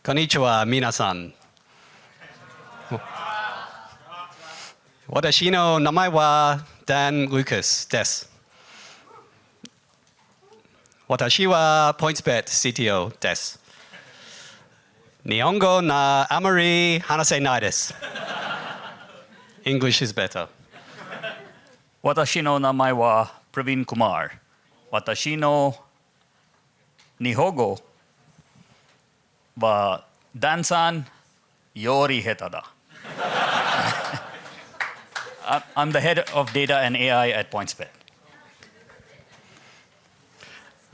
こんにちは、皆さん。私の名前はダン・ルーカスです。私は PointsBet CTO です。日本語なあまり話せないです。English is better. 私の名前は Praveen Kumar。私の日本語はダンさんより下手だ。I'm the head of data and AI at PointsBet.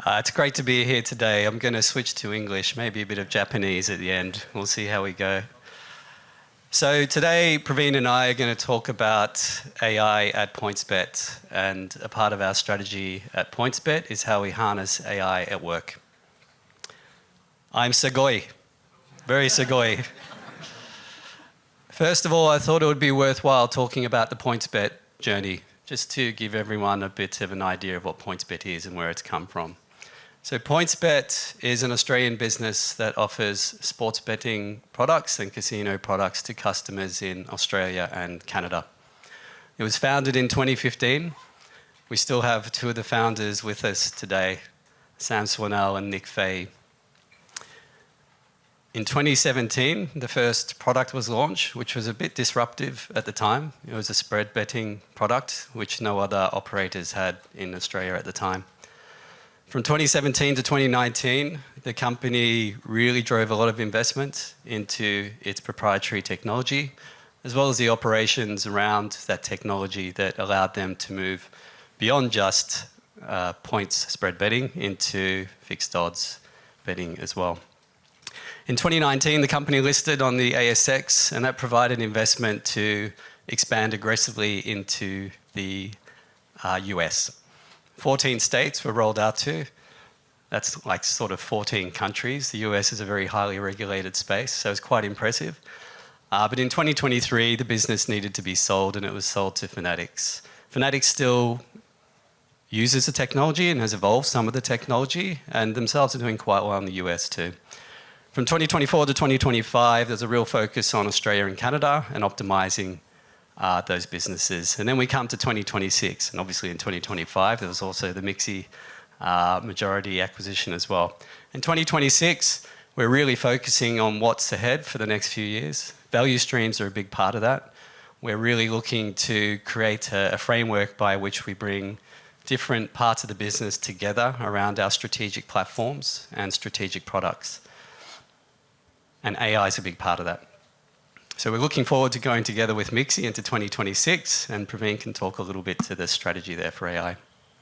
It's great to be here today. I'm going to switch to English, maybe a bit of Japanese at the end. We'll see how we go. So today, Praveen and I are going to talk about AI at PointsBet, and a part of our strategy at PointsBet is how we harness AI at work. I'm Sugoi, very Sugoi. First of all, I thought it would be worthwhile talking about the PointsBet journey, just to give everyone a bit of an idea of what PointsBet is and where it's come from. So PointsBet is an Australian business that offers sports betting products and casino products to customers in Australia and Canada. It was founded in 2015. We still have two of the founders with us today, Sam Swanell and Nick Fay. In 2017, the first product was launched, which was a bit disruptive at the time. It was a spread betting product, which no other operators had in Australia at the time. From 2017 to 2019, the company really drove a lot of investment into its proprietary technology, as well as the operations around that technology that allowed them to move beyond just points spread betting into fixed odds betting as well. In 2019, the company listed on the ASX, and that provided investment to expand aggressively into the US. 14 states were rolled out to. That's like sort of 14 countries. The US is a very highly regulated space, so it's quite impressive. But in 2023, the business needed to be sold, and it was sold to Fanatics. Fanatics still uses the technology and has evolved some of the technology, and themselves are doing quite well in the US too. From 2024 to 2025, there's a real focus on Australia and Canada and optimizing those businesses. And then we come to 2026, and obviously in 2025, there was also the MIXI majority acquisition as well. In 2026, we're really focusing on what's ahead for the next few years. Value streams are a big part of that. We're really looking to create a framework by which we bring different parts of the business together around our strategic platforms and strategic products. And AI is a big part of that. So we're looking forward to going together with MIXI into 2026, and Praveen can talk a little bit to the strategy there for AI.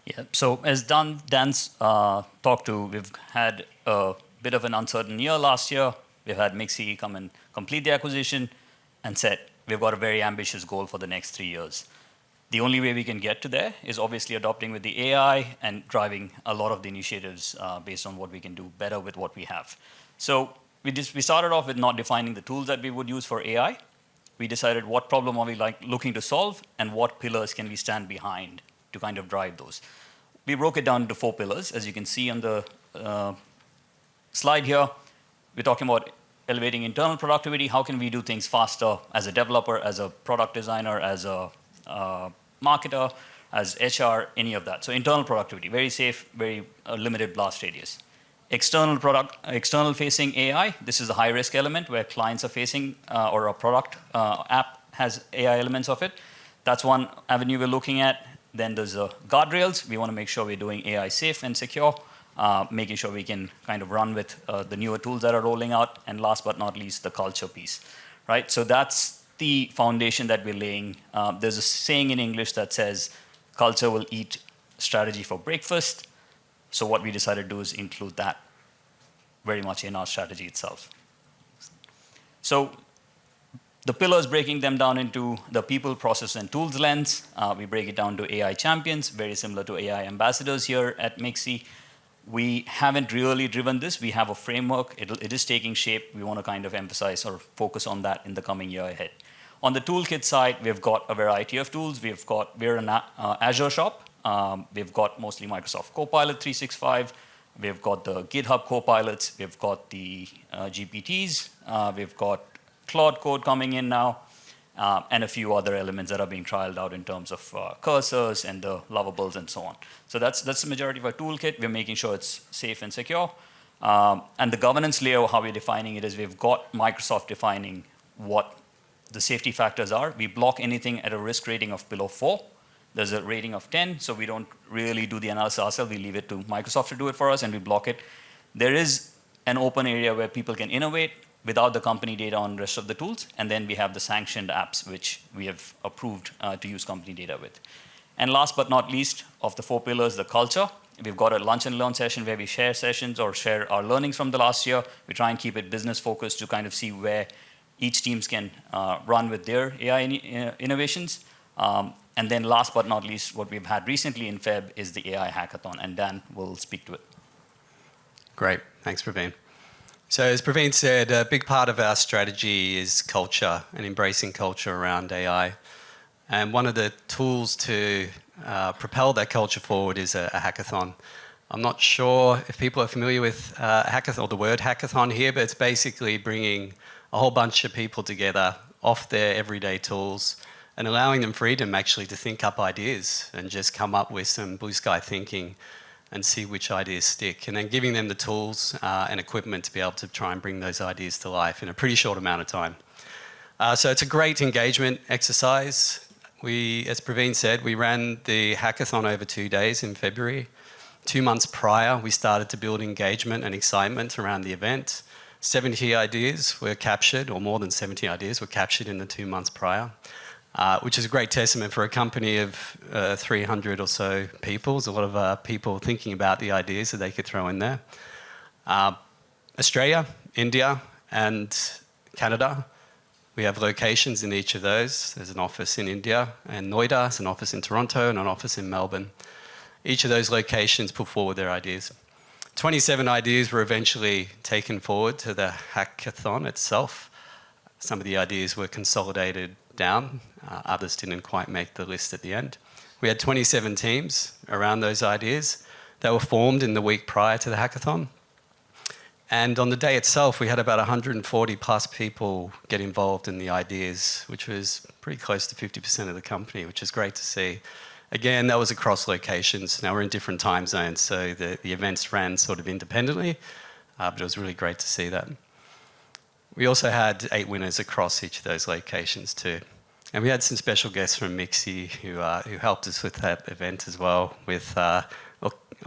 Yeah. So as Dan's talked to, we've had a bit of an uncertain year last year. We've had MIXI come and complete the acquisition and said we've got a very ambitious goal for the next 3 years. The only way we can get to there is obviously adopting with the AI and driving a lot of the initiatives based on what we can do better with what we have. So we started off with not defining the tools that we would use for AI. We decided what problem are we looking to solve and what pillars can we stand behind to kind of drive those. We broke it down into 4 pillars. As you can see on the slide here, we're talking about elevating internal productivity. How can we do things faster as a developer, as a product designer, as a marketer, as HR, any of that. So internal productivity, very safe, very limited blast radius. External facing AI, this is a high risk element where clients are facing or a product app has AI elements of it. That's one avenue we're looking at. Then there's guardrails. We want to make sure we're doing AI safe and secure, making sure we can kind of run with the newer tools that are rolling out. And last but not least, the culture piece, right? So that's the foundation that we're laying. There's a saying in English that says, culture will eat strategy for breakfast. So what we decided to do is include that very much in our strategy itself. So the pillars, breaking them down into the people, process, and tools lens. We break it down to AI champions, very similar to AI ambassadors here at MIXI. We haven't really driven this. We have a framework. It is taking shape. We want to kind of emphasize or focus on that in the coming year ahead. On the toolkit side, we've got a variety of tools. We're an Azure shop. We've got mostly Microsoft Copilot 365. We've got the GitHub Copilots. We've got the GPTs. We've got Claude Code coming in now, and a few other elements that are being trialed out in terms of cursors and the lovables and so on. So that's the majority of our toolkit. We're making sure it's safe and secure. And the governance layer, how we're defining it is we've got Microsoft defining what the safety factors are. We block anything at a risk rating of below 4. There's a rating of 10, so we don't really do the analysis ourselves. We leave it to Microsoft to do it for us, and we block it. There is an open area where people can innovate without the company data on the rest of the tools, and then we have the sanctioned apps, which we have approved to use company data with. And last but not least, of the 4 pillars, the culture. We've got a lunch and learn session where we share sessions or share our learnings from the last year. We try and keep it business focused to kind of see where each teams can run with their AI innovations. And then last but not least, what we've had recently in Feb is the AI hackathon, and Dan will speak to it. Great. Thanks, Praveen. So as Praveen said, a big part of our strategy is culture and embracing culture around AI. And one of the tools to propel that culture forward is a hackathon. I'm not sure if people are familiar with hackathon or the word hackathon here, but it's basically bringing a whole bunch of people together off their everyday tools and allowing them freedom actually to think up ideas and just come up with some blue sky thinking and see which ideas stick, and then giving them the tools and equipment to be able to try and bring those ideas to life in a pretty short amount of time. So it's a great engagement exercise. As Praveen said, we ran the hackathon over 2 days in February. 2 months prior, we started to build engagement and excitement around the event. 70 ideas were captured, or more than 70 ideas were captured in the 2 months prior, which is a great testament for a company of 300 or so people. There's a lot of people thinking about the ideas that they could throw in there. Australia, India, and Canada. We have locations in each of those. There's an office in India and Noida, there's an office in Toronto, and an office in Melbourne. Each of those locations put forward their ideas. 27 ideas were eventually taken forward to the hackathon itself. Some of the ideas were consolidated down. Others didn't quite make the list at the end. We had 27 teams around those ideas. They were formed in the week prior to the hackathon. And on the day itself, we had about 140 plus people get involved in the ideas, which was pretty close to 50% of the company, which is great to see. Again, that was across locations. Now we're in different time zones, so the events ran sort of independently, but it was really great to see that. We also had 8 winners across each of those locations too. And we had some special guests from MIXI who helped us with that event as well, with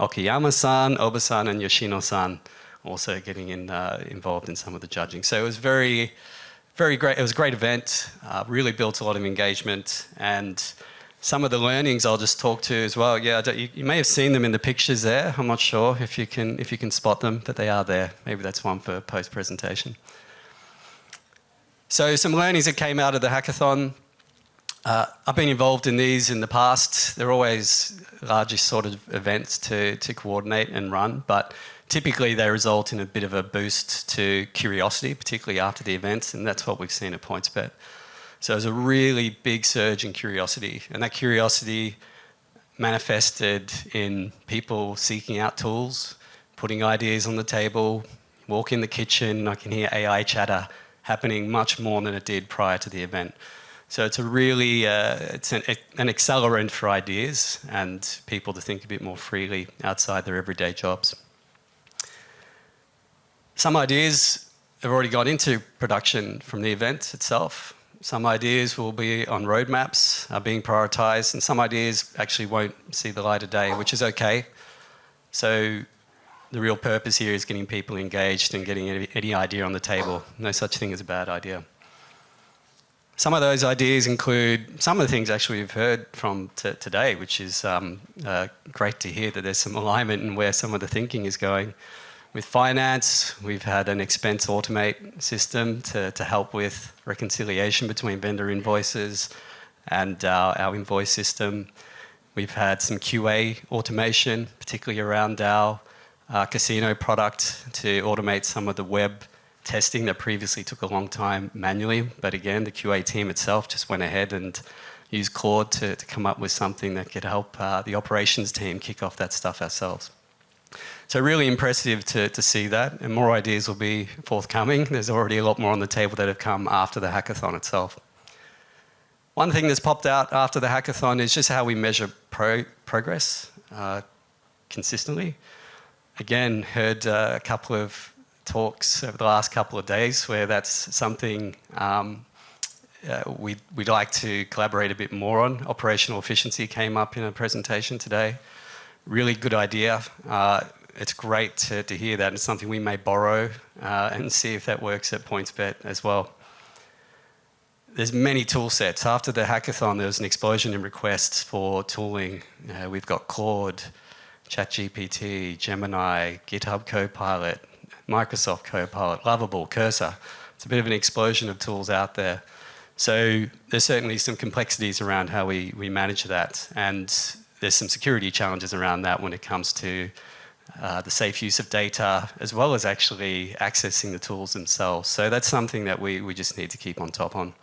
Okayama-san, Oba-san, and Yoshino-san also getting involved in some of the judging. So it was very, very great. It was a great event, really built a lot of engagement, and some of the learnings I'll just talk to as well. Yeah, you may have seen them in the pictures there. I'm not sure if you can spot them, but they are there. Maybe that's one for post-presentation. So some learnings that came out of the hackathon. I've been involved in these in the past. They're always larger sort of events to coordinate and run, but typically they result in a bit of a boost to curiosity, particularly after the events, and that's what we've seen at PointsBet. So there's a really big surge in curiosity, and that curiosity manifested in people seeking out tools, putting ideas on the table, walk in the kitchen, I can hear AI chatter happening much more than it did prior to the event. So it's a really, it's an accelerant for ideas and people to think a bit more freely outside their everyday jobs. Some ideas have already got into production from the event itself. Some ideas will be on roadmaps, are being prioritised, and some ideas actually won't see the light of day, which is okay. So the real purpose here is getting people engaged and getting any idea on the table. No such thing as a bad idea. Some of those ideas include some of the things actually we've heard from today, which is great to hear that there's some alignment in where some of the thinking is going. With finance, we've had an expense automate system to help with reconciliation between vendor invoices and our invoice system. We've had some QA automation, particularly around our casino product, to automate some of the web testing that previously took a long time manually. But again, the QA team itself just went ahead and used Claude to come up with something that could help the operations team kick off that stuff ourselves. So really impressive to see that, and more ideas will be forthcoming. There's already a lot more on the table that have come after the hackathon itself. One thing that's popped out after the hackathon is just how we measure progress consistently. Again, heard a couple of talks over the last couple of days where that's something we'd like to collaborate a bit more on. Operational efficiency came up in a presentation today. Really good idea. It's great to hear that. It's something we may borrow and see if that works at PointsBet as well. There's many tool sets. After the hackathon, there was an explosion in requests for tooling. We've got Claude, ChatGPT, Gemini, GitHub Copilot, Microsoft Copilot, Lovable, Cursor. It's a bit of an explosion of tools out there. So there's certainly some complexities around how we manage that, and there's some security challenges around that when it comes to the safe use of data, as well as actually accessing the tools themselves. So that's something that we just need to keep on top on.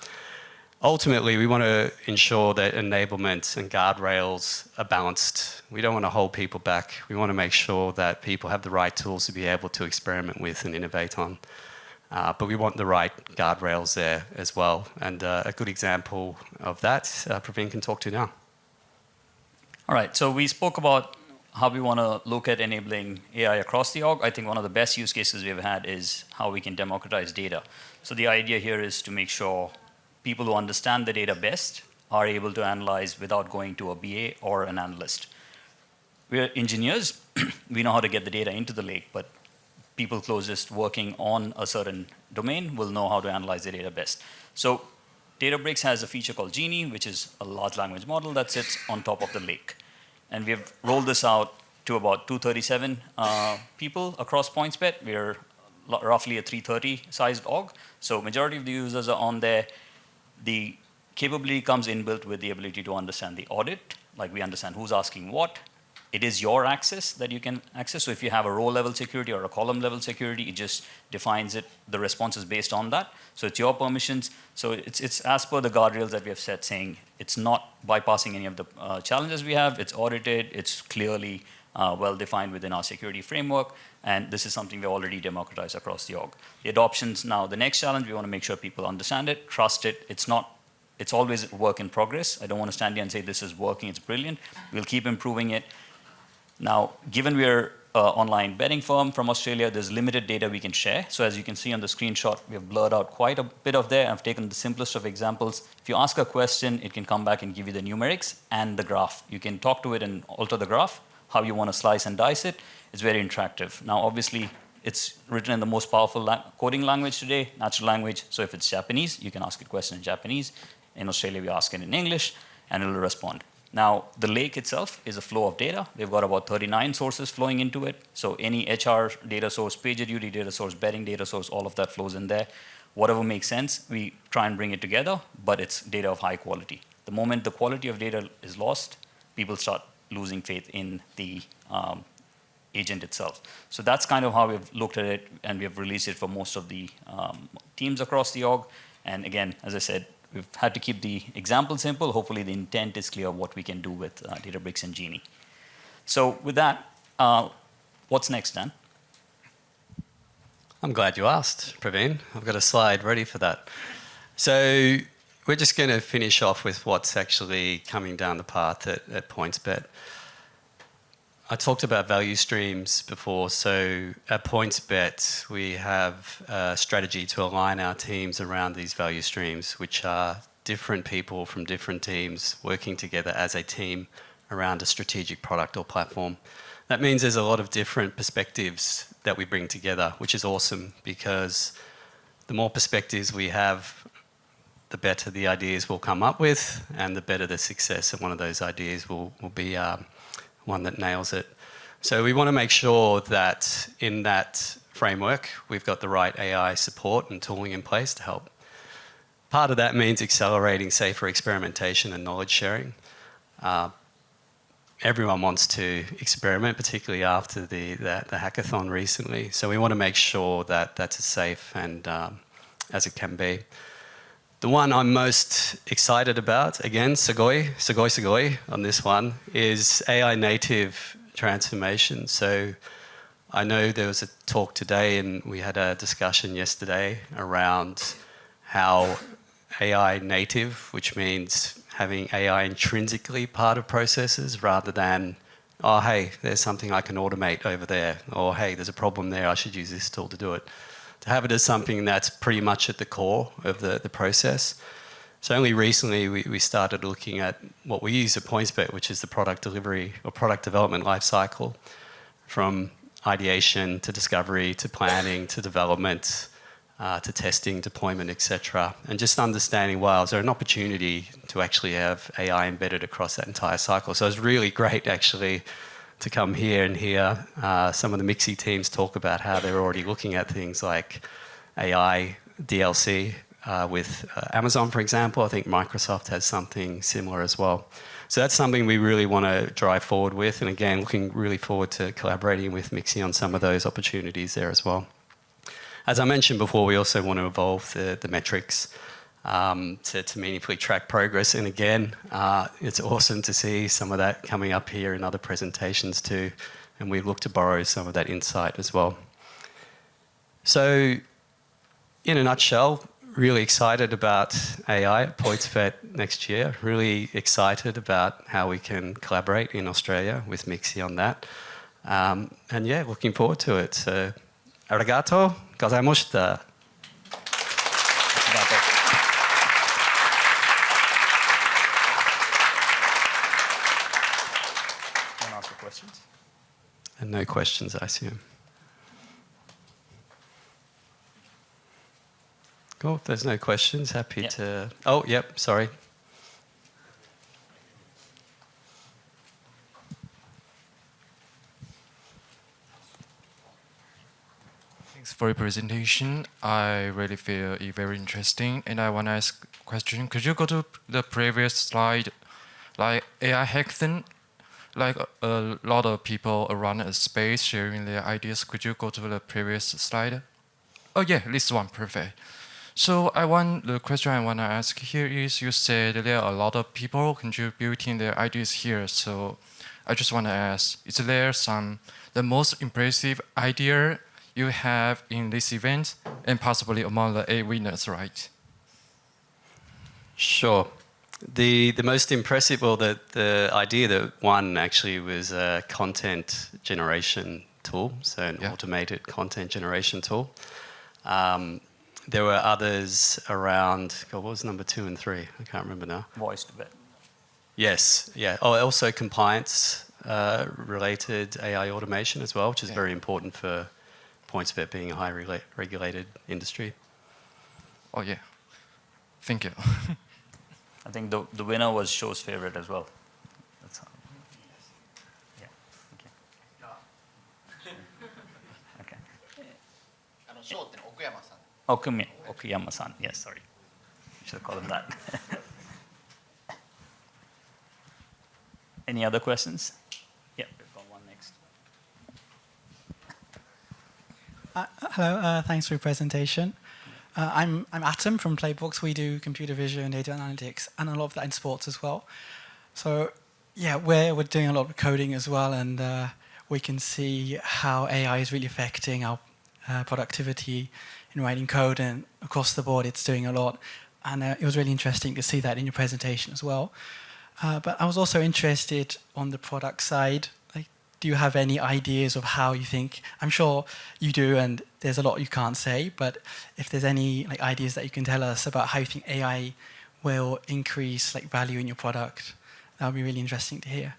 Ultimately, we want to ensure that enablement and guardrails are balanced. We don't want to hold people back. We want to make sure that people have the right tools to be able to experiment with and innovate on. But we want the right guardrails there as well. And a good example of that, Praveen can talk to now. All right, so we spoke about how we want to look at enabling AI across the org. I think one of the best use cases we've had is how we can democratize data. So the idea here is to make sure people who understand the data best are able to analyze without going to a BA or an analyst. We're engineers. We know how to get the data into the lake, but people closest working on a certain domain will know how to analyze the data best. So Databricks has a feature called Genie, which is a large language model that sits on top of the lake. And we've rolled this out to about 237 people across PointsBet. We're roughly a 330 sized org. So majority of the users are on there. The capability comes inbuilt with the ability to understand the audit, like we understand who's asking what. It is your access that you can access. So if you have a row level security or a column level security, it just defines it. The response is based on that. So it's your permissions. So it's as per the guardrails that we have set, saying it's not bypassing any of the challenges we have. It's audited. It's clearly well defined within our security framework. And this is something we already democratized across the org. The adoptions now, the next challenge, we want to make sure people understand it, trust it. It's always a work in progress. I don't want to stand here and say this is working, it's brilliant. We'll keep improving it. Now, given we're an online betting firm from Australia, there's limited data we can share. So as you can see on the screenshot, we have blurred out quite a bit of there. I've taken the simplest of examples. If you ask a question, it can come back and give you the numerics and the graph. You can talk to it and alter the graph, how you want to slice and dice it. It's very interactive. Now, obviously, it's written in the most powerful coding language today, natural language. So if it's Japanese, you can ask a question in Japanese. In Australia, we ask it in English, and it'll respond. Now, the lake itself is a flow of data. We've got about 39 sources flowing into it. So any HR data source, PagerDuty data source, betting data source, all of that flows in there. Whatever makes sense, we try and bring it together, but it's data of high quality. The moment the quality of data is lost, people start losing faith in the agent itself. So that's kind of how we've looked at it, and we've released it for most of the teams across the org. And again, as I said, we've had to keep the example simple. Hopefully the intent is clear of what we can do with Databricks and Genie. So with that, what's next, Dan? I'm glad you asked, Praveen. I've got a slide ready for that. So we're just going to finish off with what's actually coming down the path at PointsBet. I talked about value streams before. So at PointsBet, we have a strategy to align our teams around these value streams, which are different people from different teams working together as a team around a strategic product or platform. That means there's a lot of different perspectives that we bring together, which is awesome, because the more perspectives we have, the better the ideas we'll come up with, and the better the success of one of those ideas will be one that nails it. So we want to make sure that in that framework, we've got the right AI support and tooling in place to help. Part of that means accelerating safer experimentation and knowledge sharing. Everyone wants to experiment, particularly after the hackathon recently. So we want to make sure that that's as safe and as it can be. The one I'm most excited about, again, sugoi on this one, is AI native transformation. So I know there was a talk today, and we had a discussion yesterday around how AI native, which means having AI intrinsically part of processes rather than, oh, hey, there's something I can automate over there, or hey, there's a problem there, I should use this tool to do it. To have it as something that's pretty much at the core of the process. So only recently we started looking at what we use at PointsBet, which is the product delivery or product development lifecycle, from ideation to discovery to planning to development to testing, deployment, etc. And just understanding, wow, is there an opportunity to actually have AI embedded across that entire cycle? So it's really great actually to come here and hear some of the MIXI teams talk about how they're already looking at things like AI DLC with Amazon, for example. I think Microsoft has something similar as well. So that's something we really want to drive forward with. And again, looking really forward to collaborating with MIXI on some of those opportunities there as well. As I mentioned before, we also want to evolve the metrics to meaningfully track progress. And again, it's awesome to see some of that coming up here in other presentations too. And we look to borrow some of that insight as well. So in a nutshell, really excited about AI at PointsBet next year. Really excited about how we can collaborate in Australia with MIXI on that. And yeah, looking forward to it. So, arigato gozaimashita. Want to ask questions? And no questions, I assume. Cool. If there's no questions, happy to... Oh, yep, sorry. Thanks for your presentation. I really feel it very interesting, and I want to ask a question. Could you go to the previous slide, like AI hackathon? Like a lot of people around a space sharing their ideas. Could you go to the previous slide? Oh yeah, this one, perfect. So the question I want to ask here is, you said there are a lot of people contributing their ideas here. So I just want to ask, is there the most impressive idea you have in this event, and possibly among the 8 winners, right? Sure. The most impressive, or the idea that won actually was a content generation tool, so an automated content generation tool. There were others around, God, what was number 2 and 3? I can't remember now. Voice to bet. Yes, yeah. Oh, also compliance related AI automation as well, which is very important for PointsBet being a highly regulated industry. Oh yeah, thank you. I think the winner was show's favorite as well. That's how. Yeah. Okay. Okay. Okuyama-san. Yes, sorry. Should have called him that. Any other questions? Yeah, we've got one next. Hello, thanks for your presentation. I'm Atom from Playbooks. We do computer vision, data analytics, and a lot of that in sports as well. So yeah, we're doing a lot of coding as well, and we can see how AI is really affecting our productivity in writing code, and across the board it's doing a lot. And it was really interesting to see that in your presentation as well. But I was also interested on the product side. Do you have any ideas of how you think? I'm sure you do, and there's a lot you can't say, but if there's any ideas that you can tell us about how you think AI will increase value in your product, that would be really interesting to hear.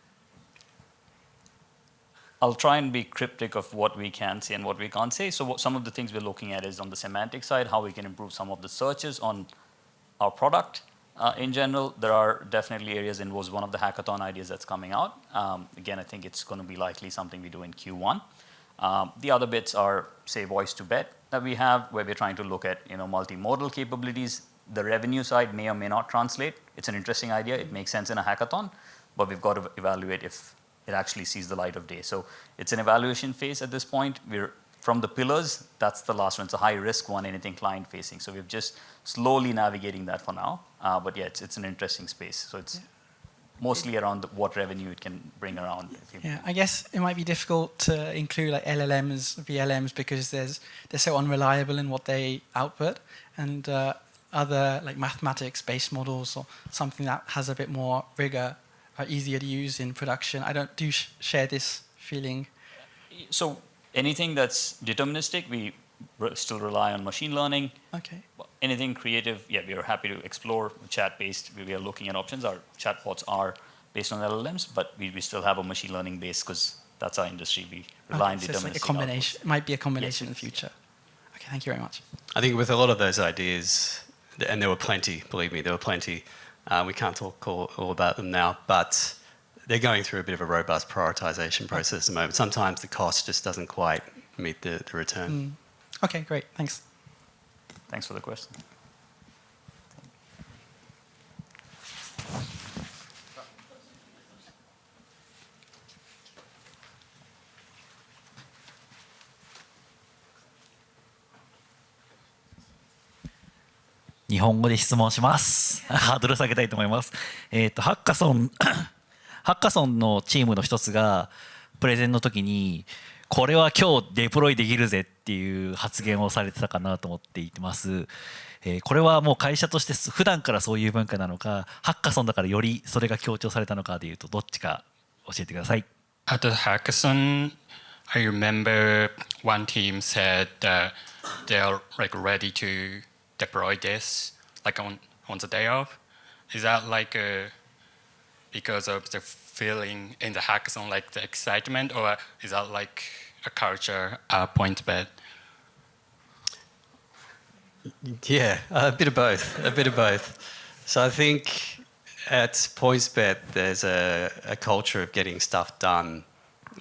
I'll try and be cryptic of what we can say and what we can't say. So some of the things we're looking at is on the semantic side, how we can improve some of the searches on our product. In general, there are definitely areas, and was one of the hackathon ideas that's coming out. Again, I think it's going to be likely something we do in Q1. The other bits are, say, voice to bet that we have, where we're trying to look at multimodal capabilities. The revenue side may or may not translate. It's an interesting idea. It makes sense in a hackathon, but we've got to evaluate if it actually sees the light of day. So it's an evaluation phase at this point. From the pillars, that's the last one. It's a high-risk one, anything client-facing. So we're just slowly navigating that for now. But yeah, it's an interesting space. So it's mostly around what revenue it can bring around. Yeah, I guess it might be difficult to include like LLMs, VLMs, because they're so unreliable in what they output, and other like mathematics-based models or something that has a bit more rigor are easier to use in production. I don't share this feeling. So anything that's deterministic, we still rely on machine learning. Okay. Anything creative, yeah, we are happy to explore. Chat-based, we are looking at options. Our chatbots are based on LLMs, but we still have a machine learning base because that's our industry. We rely on So deterministic it's like a combination. outputs. It might be a combination Yes, in the future. Okay, thank you very much. I think with a lot of those ideas, and there were plenty, believe me, there were plenty. We can't talk all about them now, but they're going through a bit of a robust prioritization process at the moment. Sometimes the cost just doesn't quite meet the return. Okay, great. Thanks. Thanks for the question. 日本語で質問します。ハードル下げたいと思います。ハッカソンのチームの一つがプレゼンの時にこれは今日デプロイできるぜっていう発言をされてたかなと思っています。これはもう会社として普段からそういう文化なのか、ハッカソンだからよりそれが強調されたのかでいうとどっちか教えてください。At the hackathon, I remember one team said that they are like ready to deploy this like on the day of. Is that like because of the feeling in the hackathon, like the excitement, or is that like a culture PointsBet? Yeah, a bit of both. A bit of both. So I think at PointsBet there's a culture of getting stuff done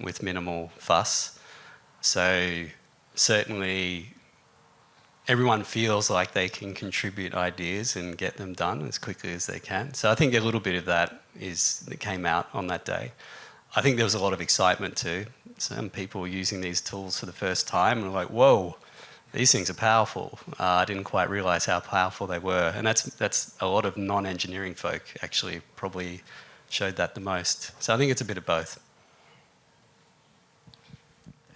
with minimal fuss. So certainly everyone feels like they can contribute ideas and get them done as quickly as they can. So I think a little bit of that came out on that day. I think there was a lot of excitement too. Some people were using these tools for the first time and were like, whoa, these things are powerful. I didn't quite realize how powerful they were. And that's a lot of non-engineering folk actually probably showed that the most. So I think it's a bit of both.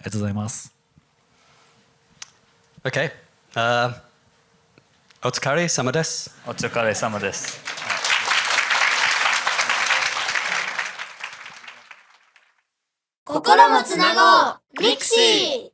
ありがとうございます。Okay. お疲れ様です。お疲れ様です。心もつなごうミクシー